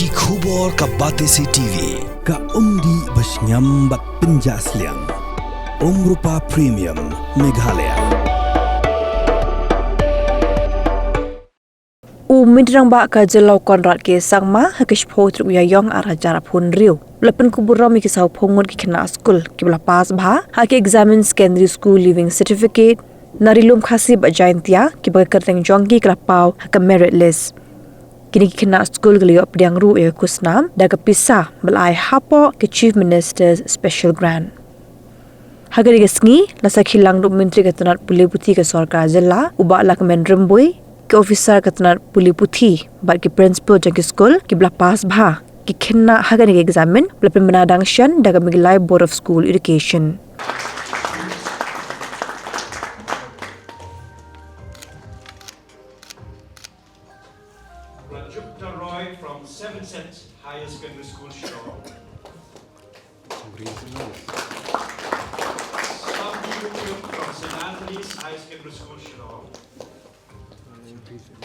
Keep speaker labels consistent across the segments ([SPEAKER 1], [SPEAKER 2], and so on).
[SPEAKER 1] Ki khubor ka Batesi TV ka umdi basnyam bat penjaslian Rupa Premium Meghalaya.
[SPEAKER 2] Midrang ba ka jelau konrat ke sangma hakish photru ya yong arajara phun riu lepen ku Burom ki sau phongot ki Khynnah school ki bla pass bha ha ke examine secondary school living certificate narilum khasi ba jaintia ki ba kerteng jongki kla pau ha ka merit list kini ki Khynnah school gli op diang ru e kusnam da ka pisa blai hapo ki chief minister's special grant hagari gesngi lasa khilang du menteri katanat puli puthi ka sarkar jilla uba lak menrembui ke officer katnar puli puthi bat ke principal jang school ki bla pass bha ki Khynnah hagani examine bla pemenadang shan daga migilai board of school education
[SPEAKER 3] Congratulatory from Sslc Higher Secondary School Shitom. Pynkup from St. Anthony's High Secondary School Shitom.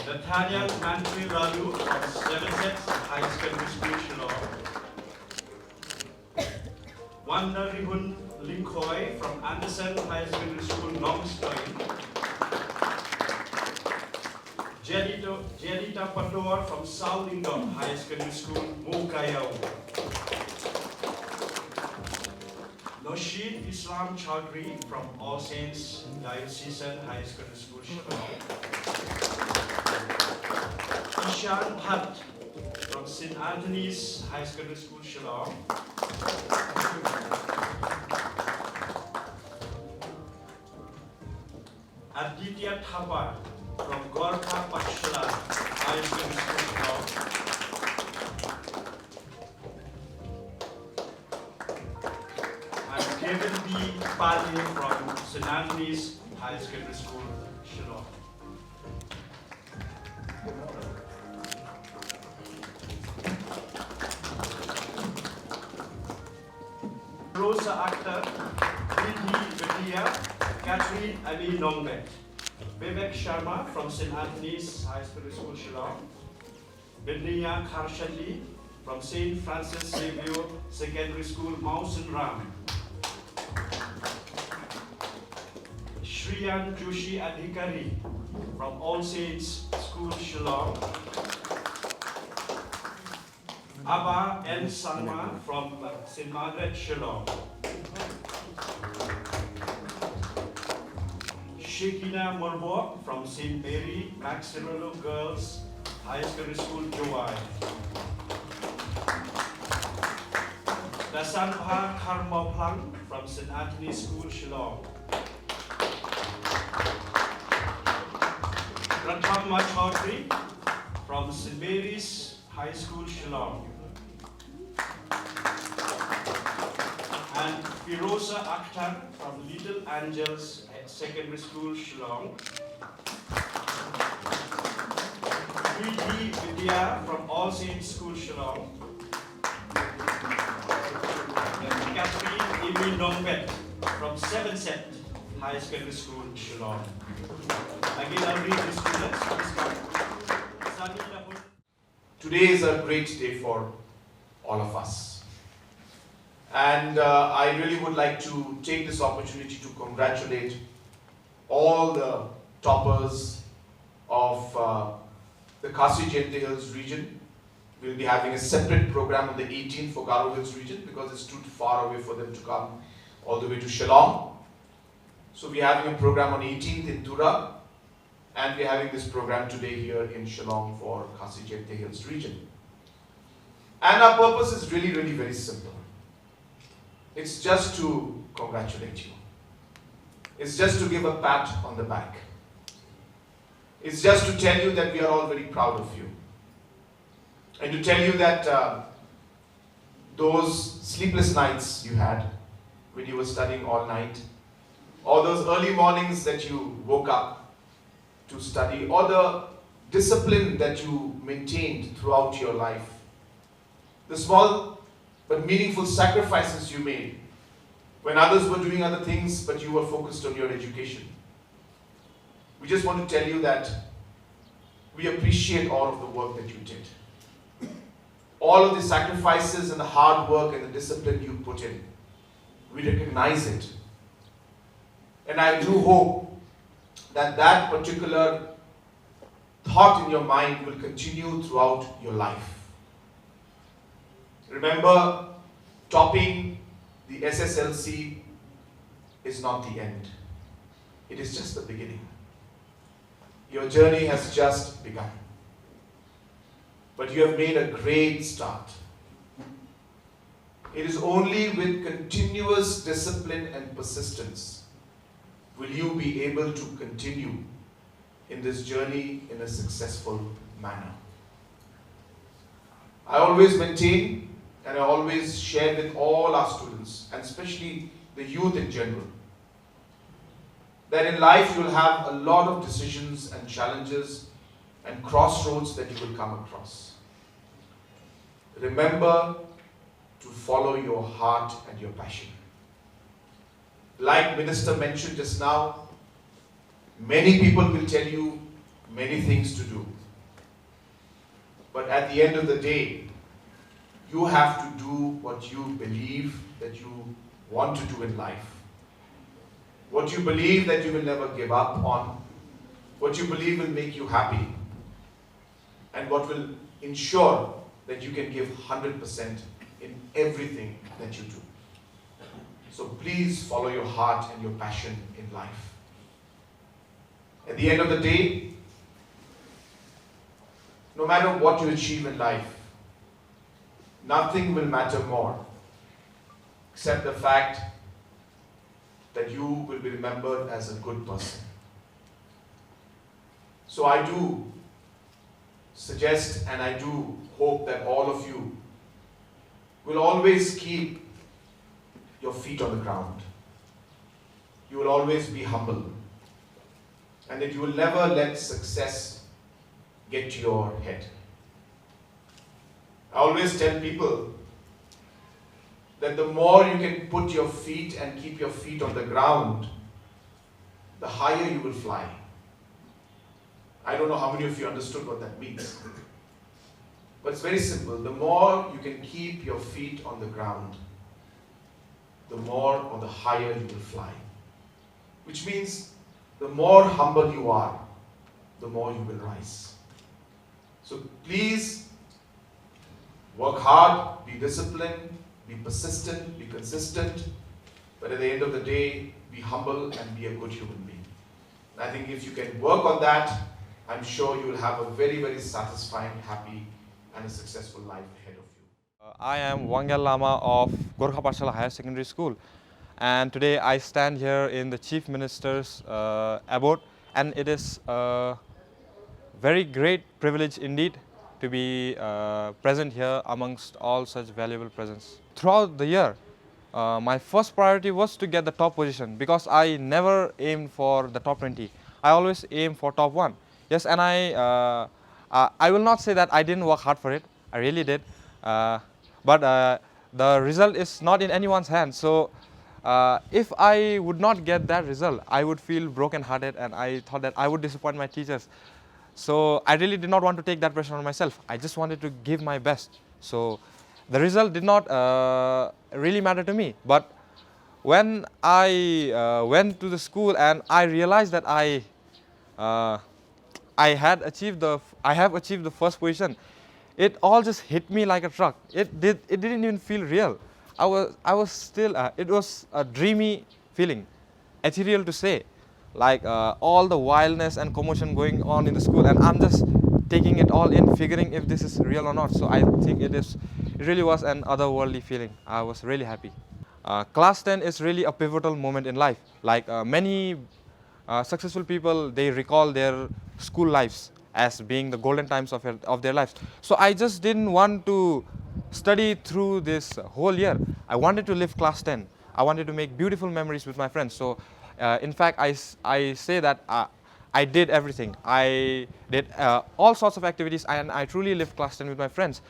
[SPEAKER 3] Nathaniel Mantri Ralu from Sslc High Secondary School Shitom. Wanda Rihun Linkoy from Anderson High Secondary School Longstoin. Jelita Pator from South Indom High Secondary School Mukayau. Noshid Islam Chaudhry from All Saints Diocesan High Secondary School Shitom. Ishan Bhatt from St. Anthony's High Secondary School Shitom. Aditya Thapa from Gorkha Pachla High Secondary School Shitom. And Kevin B. Pali from St. Anthony's High Secondary School Shitom. Rosa Akhtar, Vidhi Vidya, Catherine Ali Nongbet. Vivek Sharma from St. Anthony's High Secondary School Shitom. Vidya Kharshali from St. Francis Xavier Secondary School Mausan Ram. Shriyan Joshi Adhikari from All Saints School Shitom. Abba N. Sangma from St. Margaret Shitom. Khynnah Morbo from St. Mary Maximilian Girls High Secondary School Joai. Dasanbha Karmoplang from St. Anthony's School Shillong. Prathamma Chaudhry from St. Mary's High School Shillong. And Firoza Akhtar from Little Angels Secondary School Shillong. Vidhi Vidya from All Saints School Shillong. And Catherine Amy Nongbet from 7th High Secondary School Shillong. Again, I'll read the students.
[SPEAKER 4] Today is a great day for all of us. And I really would like to take this opportunity to congratulate all the toppers of the Khasi Jingtrei Hills region. We'll be having a separate program on the 18th for Garo Hills region because it's too far away for them to come all the way to Shillong. So we're having a program on 18th in Tura, and we're having this program today here in Shillong for Khasi Jingtrei Hills region. And our purpose is really, really very simple. It's just to congratulate you. It's just to give a pat on the back. It's just to tell you that we are all very proud of you. And to tell you that those sleepless nights you had when you were studying all night, or those early mornings that you woke up to study, or the discipline that you maintained throughout your life, the small but meaningful sacrifices you made when others were doing other things but you were focused on your education. We just want to tell you that we appreciate all of the work that you did. all of the sacrifices and the hard work and the discipline you put in. We recognize it. And I do hope that that particular thought in your mind will continue throughout your life. Remember, topping the SSLC is not the end. It is just the beginning. Your journey has just begun. But you have made a great start. It is only with continuous discipline and persistence will you be able to continue in this journey in a successful manner. I always maintain and I always share with all our students, and especially the youth in general, that in life you will have a lot of decisions and challenges and crossroads that you will come across. Remember to follow your heart and your passion. Like Minister mentioned just now, many people will tell you many things to do. But at the end of the day, you have to do what you believe that you want to do in life. What you believe that you will never give up on. What you believe will make you happy. And what will ensure that you can give 100% in everything that you do. So please follow your heart and your passion in life. At the end of the day, no matter what you achieve in life, nothing will matter more except the fact that you will be remembered as a good person. So I do suggest and I do hope that all of you will always keep your feet on the ground. You will always be humble. And that you will never let success get to your head. I always tell people that the more you can put your feet and keep your feet on the ground, the higher you will fly. I don't know how many of you understood what that means. But it's very simple. The more you can keep your feet on the ground, the more or the higher you will fly. Which means the more humble you are, the more you will rise. So please work hard, be disciplined, be persistent, be consistent, but at the end of the day, be humble and be a good human being. And I think if you can work on that, I'm sure you will have a very, very satisfying, happy, and a successful life ahead of you.
[SPEAKER 5] I am Wangyal Lama of Gorkha Pathshala Higher Secondary School, and today I stand here in the Chief Minister's abode, and it is a very great privilege indeed to be present here amongst all such valuable presence. Throughout the year, my first priority was to get the top position because I never aimed for the top 20. I always aim for top 1. Yes, and I will not say that I didn't work hard for it. I really did. But the result is not in anyone's hands. So if I would not get that result, I would feel broken-hearted, and I thought that I would disappoint my teachers. So I really did not want to take that pressure on myself. I just wanted to give my best. So the result did not really matter to me. But when I went to the school and I realized that I have achieved the first position, it all just hit me like a truck. It didn't even feel real. I was still, it was a dreamy feeling, ethereal to say, like all the wildness and commotion going on in the school, and I'm just taking it all in, figuring if this is real or not. So I think it really was an otherworldly feeling. I was really happy. Class 10 is really a pivotal moment in life. Like many successful people, they recall their school lives as being the golden times of their lives. So I just didn't want to study through this whole year. I wanted to live class 10. I wanted to make beautiful memories with my friends. So in fact, I say that I did everything. I did all sorts of activities, and I truly lived class 10 with my friends.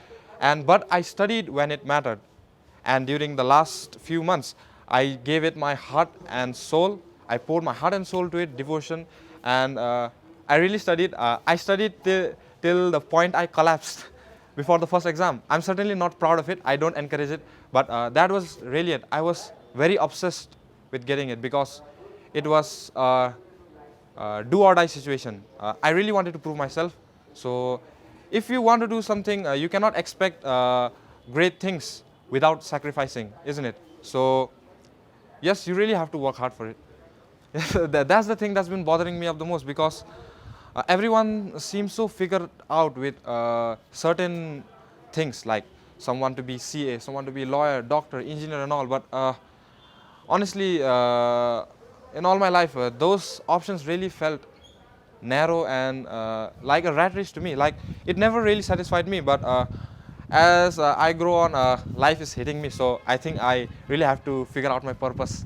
[SPEAKER 5] But I studied when it mattered. And during the last few months, I gave it my heart and soul. I poured my heart and soul to it, devotion, and I really studied. I studied till the point I collapsed. before the first exam. I'm certainly not proud of it. I don't encourage it, but that was really it. I was very obsessed with getting it because it was do or die situation. I really wanted to prove myself. So if you want to do something, you cannot expect great things without sacrificing, isn't it? So yes, you really have to work hard for it. That's the thing that's been bothering me up the most, because everyone seems so figured out with certain things, like someone to be CA, someone to be lawyer, doctor, engineer and all, but honestly, in all my life, those options really felt narrow and like a rat race to me. Like, it never really satisfied me, but as I grow on, life is hitting me, so I think I really have to figure out my purpose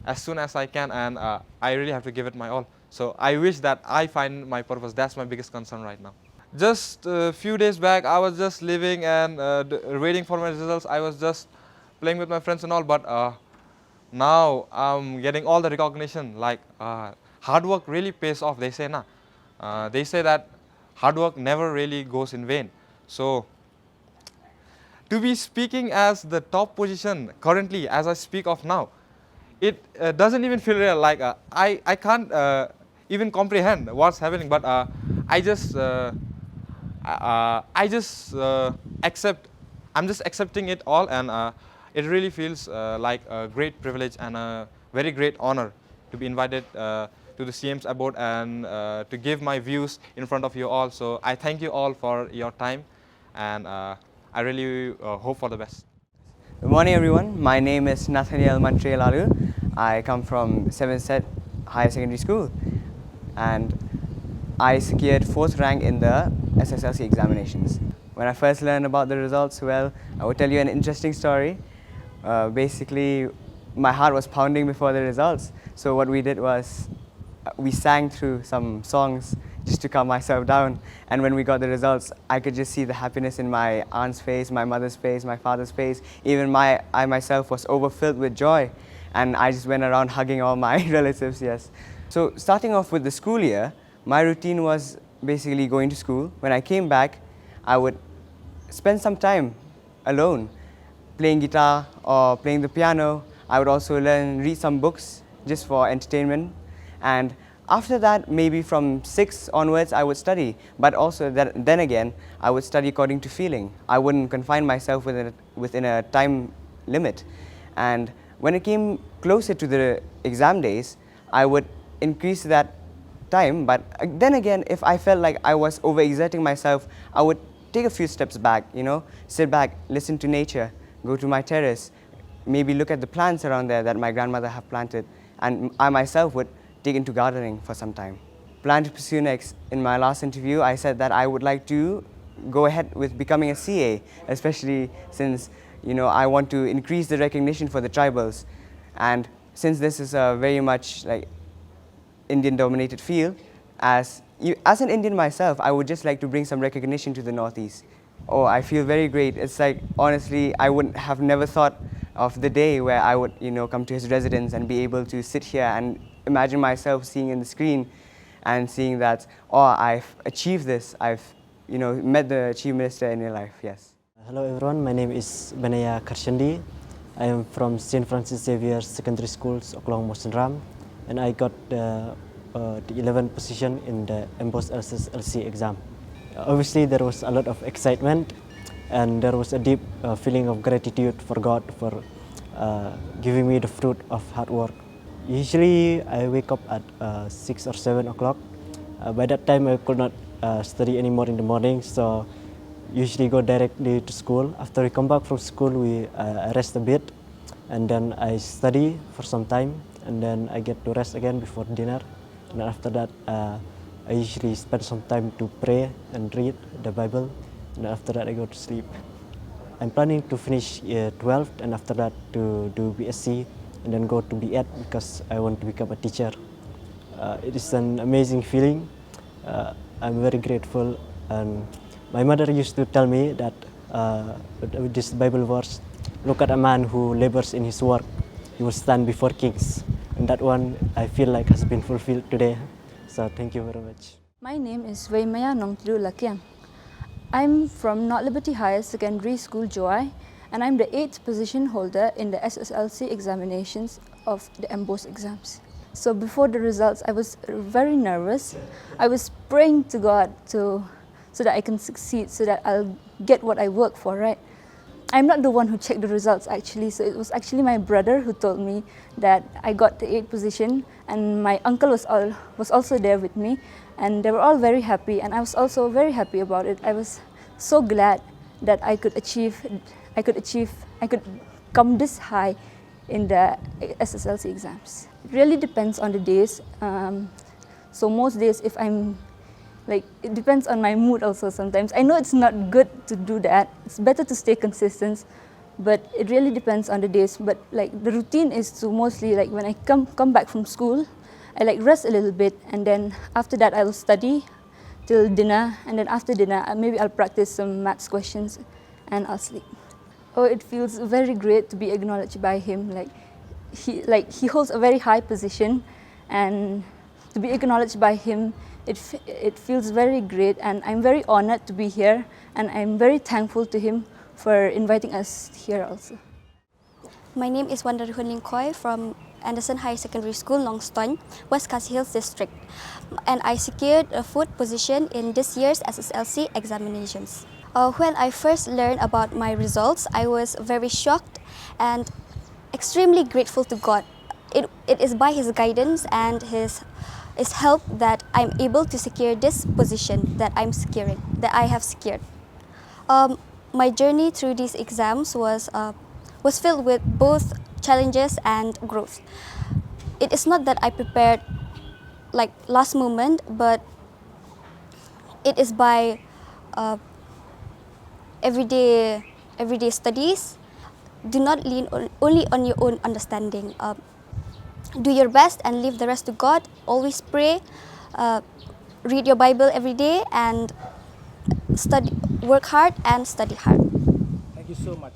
[SPEAKER 5] as soon as I can, and I really have to give it my all. So I wish that I find my purpose. That's my biggest concern right now. Just a few days back, I was just living and waiting for my results. I was just playing with my friends and all, but now I'm getting all the recognition. Like, hard work really pays off, they say, nah. They say that hard work never really goes in vain. So to be speaking as the top position currently, as I speak of now, it doesn't even feel real. Like, I can't even comprehend what's happening, but I just accept. I'm just accepting it all, and it really feels like a great privilege and a very great honor to be invited to the CM's abode and to give my views in front of you all. So I thank you all for your time, and I really hope for the best.
[SPEAKER 6] Good morning, everyone. My name is Nathaniel Mantrelalu. I come from 7th Set Higher Secondary School, and I secured 4th rank in the Sslc examinations. When I first learned about the results, well, I will tell you an interesting story. Basically, my heart was pounding before the results. So what we did was, we sang through some songs just to calm myself down. And when we got the results, I could just see the happiness in my aunt's face, my mother's face, my father's face. Even I myself was overfilled with joy. And I just went around hugging all my relatives, yes. So starting off with the school year, my routine was basically going to school. When I came back, I would spend some time alone, playing guitar or playing the piano. I would also read some books just for entertainment. And after that, maybe from 6 onwards, I would study. But also, then again, I would study according to feeling. I wouldn't confine myself within a time limit. And when it came closer to the exam days, I would increase that time. But then again, if I felt like I was overexerting myself, I would take a few steps back, sit back, listen to nature, go to my terrace, maybe look at the plants around there that my grandmother have planted. And I myself would dig into gardening for some time. Plan to pursue next. In my last interview, I said that I would like to go ahead with becoming a CA, especially since I want to increase the recognition for the tribals. And since this is a very much like Indian-dominated field, as an Indian myself, I would just like to bring some recognition to the Northeast. Oh, I feel very great. It's like, honestly, I would have never thought of the day where I would, come to his residence and be able to sit here and imagine myself seeing in the screen and seeing that, oh, I've achieved this. I've, met the Chief Minister in your life, yes.
[SPEAKER 7] Hello everyone, my name is Benaya Karshandi. I am from St. Francis Xavier Secondary Schools, Oklahoma Sendram, and I got the 11th position in the embossed Sslc exam. Obviously, there was a lot of excitement, and there was a deep feeling of gratitude for God for giving me the fruit of hard work. Usually, I wake up at 6 or 7 o'clock. By that time, I could not study anymore in the morning, so usually go directly to school. After we come back from school, we rest a bit, and then I study for some time, and then I get to rest again before dinner. And after that, I usually spend some time to pray and read the Bible, and after that I go to sleep. I'm planning to finish 12th, and after that to do BSc, and then go to B.Ed because I want to become a teacher. It is an amazing feeling. I'm very grateful, and my mother used to tell me that with this Bible verse, look at a man who labors in his work, he will stand before kings. And that one I feel like has been fulfilled today. So thank you very much.
[SPEAKER 8] My name is Waimaya Nongtru Lakiang. I'm from North Liberty Higher Secondary School, Joy, and I'm the 8th position holder in the Sslc examinations of the MBOS exams. So before the results, I was very nervous. I was praying to God so that I can succeed, so that I'll get what I work for, right? I'm not the one who checked the results actually, so it was actually my brother who told me that I got the 8th position, and my uncle was also there with me, and they were all very happy, and I was also very happy about it. I was so glad that I could come this high in the SSLC exams. It really depends on the days. So most days, if I'm it depends on my mood also sometimes. I know it's not good to do that. It's better to stay consistent, but it really depends on the days. But the routine is to mostly when I come back from school, I rest a little bit, and then after that I'll study till dinner, and then after dinner maybe I'll practice some maths questions, and I'll sleep. Oh, it feels very great to be acknowledged by him. He holds a very high position, and to be acknowledged by him, it feels very great, and I'm very honored to be here, and I'm very thankful to him for inviting us here also.
[SPEAKER 9] My name is Wanda Huning Koi from Anderson High Secondary School, Longston, West Khasi Hills District, and I secured a 4th position in this year's SSLC examinations. When I first learned about my results, I was very shocked and extremely grateful to God. It is by His guidance and His help that I'm able to secure this position that I have secured. My journey through these exams was filled with both challenges and growth. It is not that I prepared last moment, but it is by everyday studies. Do not lean only on your own understanding. Do your best and leave the rest to God. Always pray, read your Bible every day, and work hard and study hard.
[SPEAKER 10] Thank you so much.